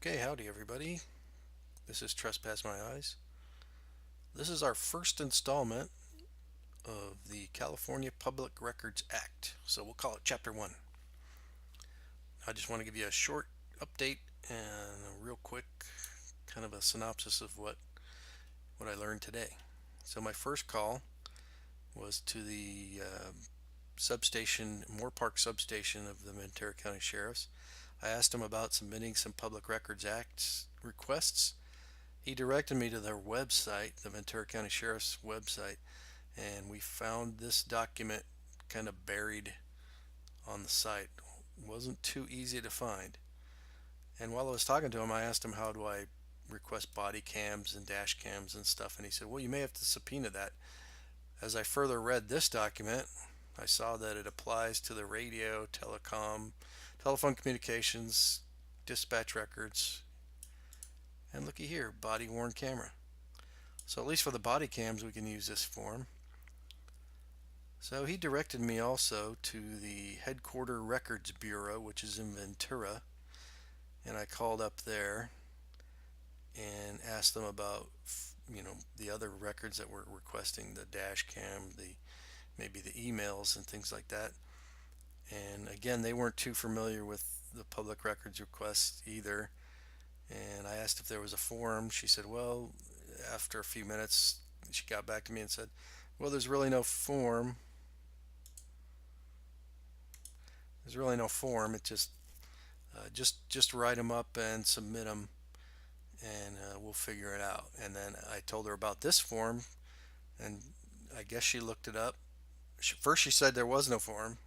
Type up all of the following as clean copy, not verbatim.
Okay, howdy everybody. This is Trespass My Eyes. This is our first installment of the California Public Records Act. So we'll call it Chapter 1. I just want to give you a short update and a real quick kind of a synopsis of what I learned today. So my first call was to the substation, Moore Park substation of the Ventura County Sheriffs. I asked them about submitting some Public Records Act requests. He directed me to their website, the Ventura County Sheriff's website, and we found this document kind of buried on the site. It wasn't too easy to find. And while I was talking to him, I asked him, how do I request body cams and dash cams and stuff? And he said, well, you may have to subpoena that. As I further read this document, I saw that it applies to the radio, telecom, telephone communications, dispatch records, and looky here, body worn camera. So at least for the body cams we can use this form. So he directed me also to the Headquarter Records Bureau, which is in Ventura, and I called up there and asked them about the other records that we're requesting, the dash cam, maybe the emails and things like that. And again, they weren't too familiar with the public records request either. And I asked if there was a form. She said, well, after a few minutes, she got back to me and said, well, there's really no form. There's really no form. It just write them up and submit them, and we'll figure it out. And then I told her about this form, and I guess she looked it up. First she said there was no form,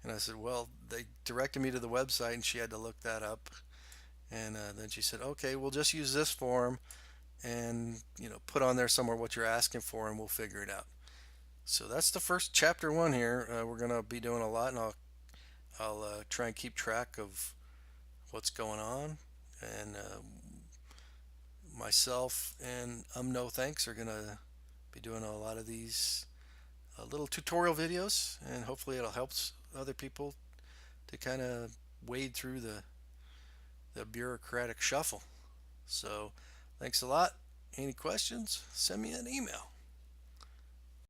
and I said, well, they directed me to the website, and she had to look that up. And then she said, okay, we'll just use this form and put on there somewhere what you're asking for, and we'll figure it out. So that's the first Chapter 1 here. We're going to be doing a lot, and I'll try and keep track of what's going on. And myself and No Thanks are going to be doing a lot of these little tutorial videos, and hopefully it'll help other people to kind of wade through the bureaucratic shuffle. So thanks a lot. Any questions? Send me an email.